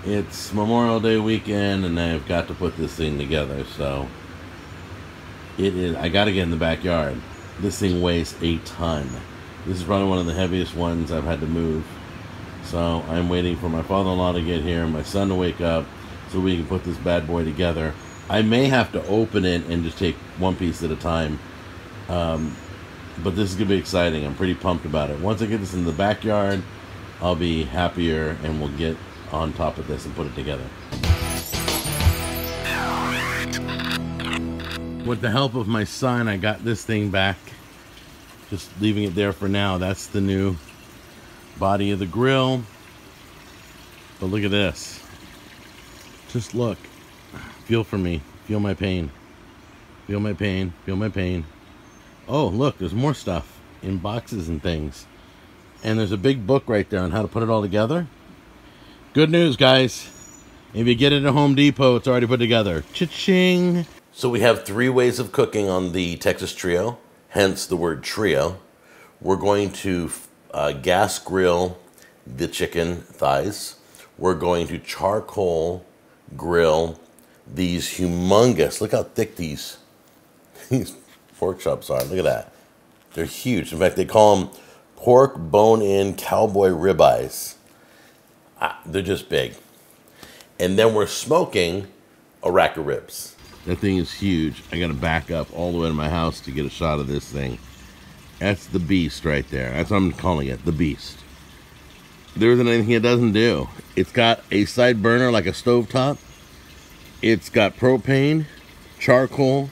It's Memorial Day weekend, and I've got to put this thing together. So it is. I got to get in the backyard. This thing weighs a ton. This is probably one of the heaviest ones I've had to move. So I'm waiting for my father-in-law to get here and my son to wake up so we can put this bad boy together. I may have to open it and just take one piece at a time. But this is going to be exciting. I'm pretty pumped about it. Once I get this in the backyard, I'll be happier and we'll get on top of this and put it together. With the help of my son, I got this thing back. Just leaving it there for now. That's the new body of the grill. But look at this. Just look. Feel for me. Feel my pain. Feel my pain. Feel my pain. Oh, look, there's more stuff in boxes and things. And there's a big book right there on how to put it all together. Good news, guys. If you get it at Home Depot, it's already put together. Cha-ching! So we have 3 ways of cooking on the Texas Trio, hence the word trio. We're going to gas grill the chicken thighs. We're going to charcoal grill these humongous, look how thick these pork chops are. Look at that. They're huge. In fact, they call them pork bone-in cowboy ribeyes. They're just big. And then we're smoking a rack of ribs. That thing is huge. I got to back up all the way to my house to get a shot of this thing. That's the beast right there. That's what I'm calling it, the beast. There isn't anything it doesn't do. It's got a side burner like a stovetop. It's got propane, charcoal,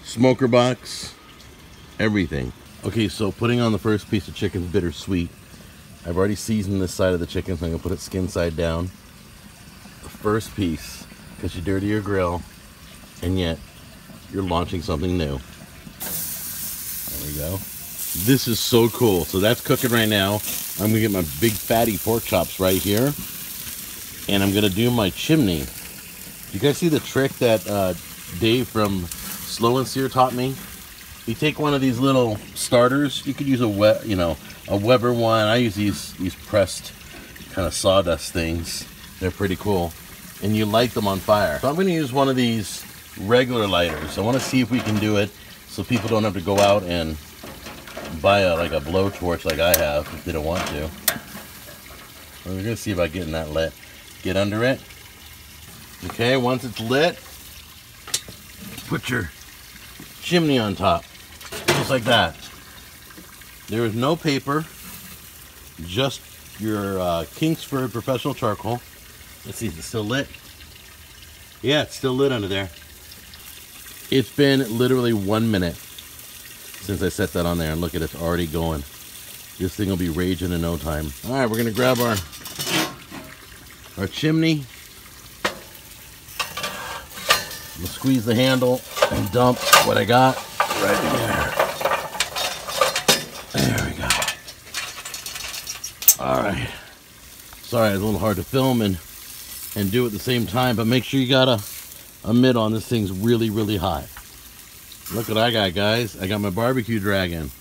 smoker box, everything. Okay, so putting on the first piece of chicken is bittersweet. I've already seasoned this side of the chicken, so I'm gonna put it skin side down. The first piece, because you dirty your grill, and yet you're launching something new. There we go. This is so cool. So that's cooking right now. I'm gonna get my big fatty pork chops right here, and I'm gonna do my chimney. You guys see the trick that Dave from Slow and Sear taught me? You take one of these little starters. You could use a Weber one. I use these pressed kind of sawdust things. They're pretty cool. And you light them on fire. So I'm going to use one of these regular lighters. I want to see if we can do it so people don't have to go out and buy like a blowtorch like I have if they don't want to. We're going to see about getting that lit. Get under it. Okay, once it's lit, put your chimney on top. Just like that. There is no paper, just your Kingsford professional charcoal. Let's see, is it still lit? Yeah, it's still lit under there. It's been literally 1 minute since I set that on there, and look at it, it's already going. This thing will be raging in no time. All right, we're gonna grab our chimney. We'll squeeze the handle and dump what I got right there. There we go. All right. Sorry, it's a little hard to film and do at the same time, but make sure you got a mitt on. This thing's really, really hot. Look what I got, guys. I got my barbecue dragon.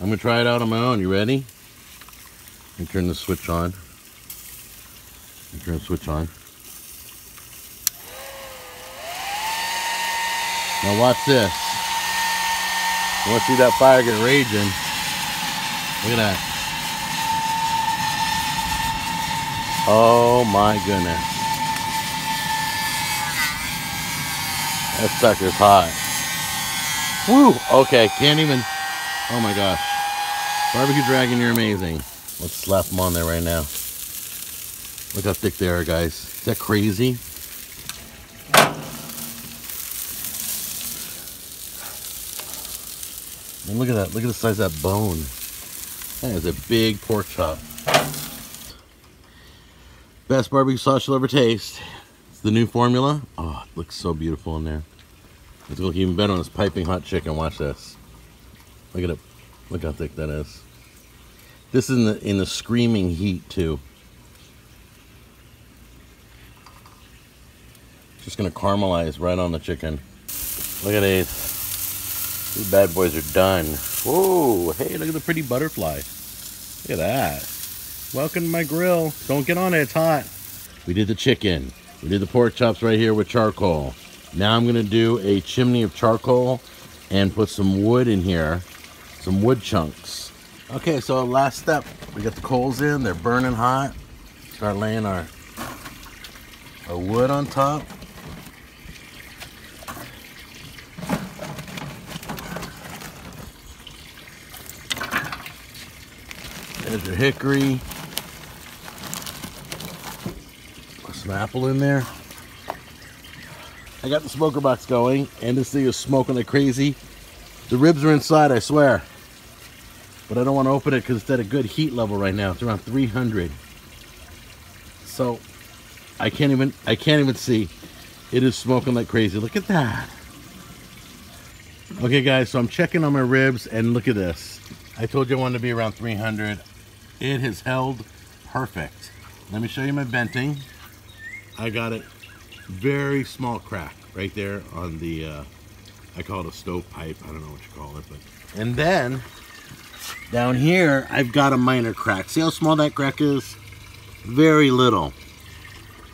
I'm gonna try it out on my own. You ready? Let me turn the switch on. Turn the switch on. Now watch this. You want to see that fire get raging? Look at that. Oh my goodness. That sucker's hot. Woo! Okay, can't even. Oh my gosh. Barbecue Dragon, you're amazing. Let's slap them on there right now. Look how thick they are, guys. Is that crazy? And look at that. Look at the size of that bone. That is a big pork chop. Best barbecue sauce you'll ever taste. It's the new formula. Oh, it looks so beautiful in there. It's going to look even better on this piping hot chicken. Watch this. Look at it. Look how thick that is. This is in the screaming heat too. Just going to caramelize right on the chicken. Look at these. These bad boys are done. Whoa, hey, look at the pretty butterfly. Look at that. Welcome to my grill. Don't get on it, it's hot. We did the chicken. We did the pork chops right here with charcoal. Now I'm going to do a chimney of charcoal and put some wood in here, some wood chunks. Okay, so last step. We got the coals in. They're burning hot. Start laying our wood on top. There's your hickory. Put some apple in there. I got the smoker box going, and this thing is smoking like crazy. The ribs are inside, I swear. But I don't want to open it because it's at a good heat level right now. It's around 300. So I can't even see. It is smoking like crazy. Look at that. Okay, guys, so I'm checking on my ribs, and look at this. I told you I wanted to be around 300. It has held perfect. Let me show you my venting. I got it very small crack right there on the, I call it a stovepipe. I don't know what you call it, but. And then down here, I've got a minor crack. See how small that crack is? Very little.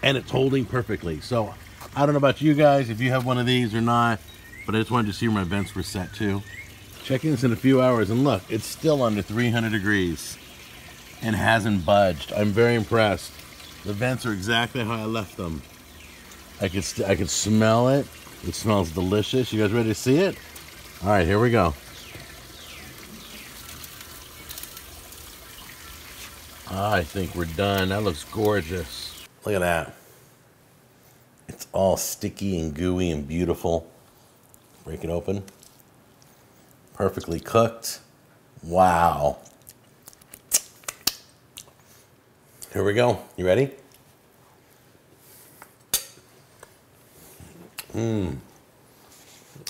And it's holding perfectly. So I don't know about you guys, if you have one of these or not, but I just wanted to see where my vents were set to. Checking this in a few hours, and look, it's still under 300 degrees and hasn't budged. I'm very impressed. The vents are exactly how I left them. I could smell it. It smells delicious. You guys ready to see it? All right, here we go. I think we're done. That looks gorgeous. Look at that. It's all sticky and gooey and beautiful. Break it open. Perfectly cooked. Wow. Here we go. You ready?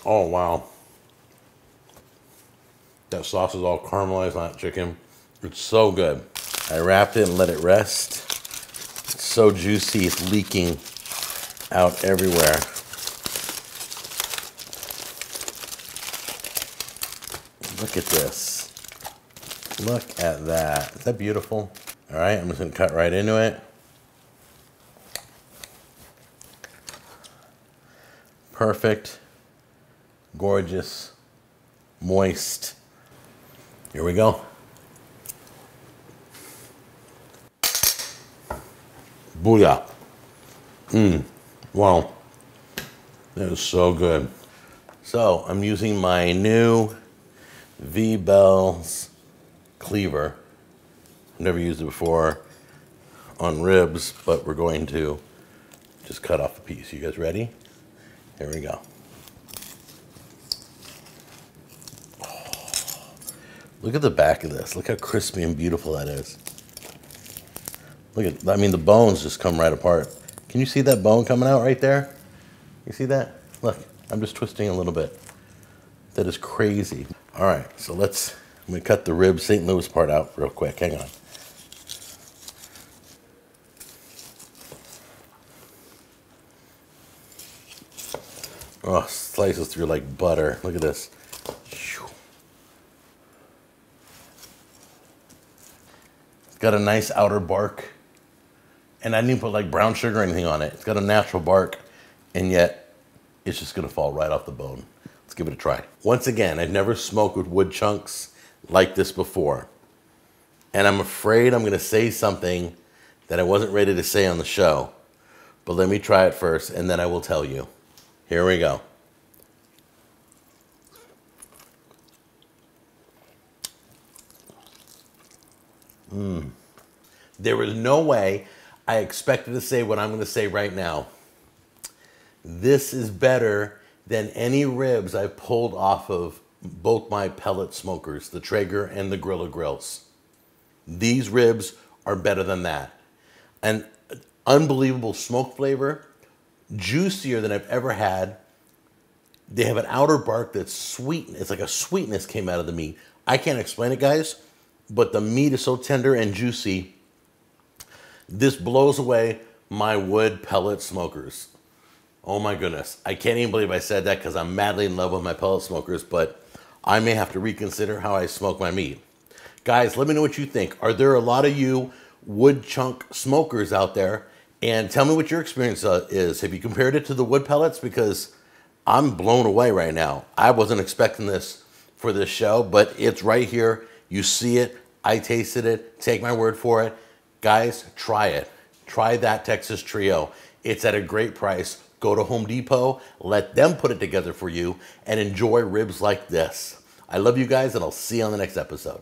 Oh, wow. That sauce is all caramelized on that chicken. It's so good. I wrapped it and let it rest. It's so juicy, it's leaking out everywhere. Look at this. Look at that. Is that beautiful? All right, I'm just gonna cut right into it. Perfect, gorgeous, moist. Here we go. Booyah. Wow. That is so good. So I'm using my new V-Bells cleaver. I've never used it before on ribs, but we're going to just cut off a piece. You guys ready? Here we go. Oh, look at the back of this. Look how crispy and beautiful that is. Look at, I mean, the bones just come right apart. Can you see that bone coming out right there? You see that? Look, I'm just twisting a little bit. That is crazy. All right, so I'm gonna cut the rib St. Louis part out real quick. Hang on. Oh, slices through like butter. Look at this. It's got a nice outer bark. And I didn't put like brown sugar or anything on it. It's got a natural bark, and yet it's just gonna fall right off the bone. Let's give it a try. Once again, I've never smoked with wood chunks like this before. And I'm afraid I'm gonna say something that I wasn't ready to say on the show. But let me try it first, and then I will tell you. Here we go. There was no way I expected to say what I'm going to say right now. This is better than any ribs I've pulled off of both my pellet smokers, the Traeger and the Grilla Grills. These ribs are better than that. An unbelievable smoke flavor, juicier than I've ever had. They have an outer bark that's sweet. It's like a sweetness came out of the meat. I can't explain it, guys, but the meat is so tender and juicy. This blows away my wood pellet smokers. Oh my goodness. I can't even believe I said that because I'm madly in love with my pellet smokers, but I may have to reconsider how I smoke my meat. Guys, let me know what you think. Are there a lot of you wood chunk smokers out there? And tell me what your experience is. Have you compared it to the wood pellets? Because I'm blown away right now. I wasn't expecting this for this show, but it's right here. You see it. I tasted it. Take my word for it. Guys, try it. Try that Texas Trio. It's at a great price. Go to Home Depot, let them put it together for you, and enjoy ribs like this. I love you guys, and I'll see you on the next episode.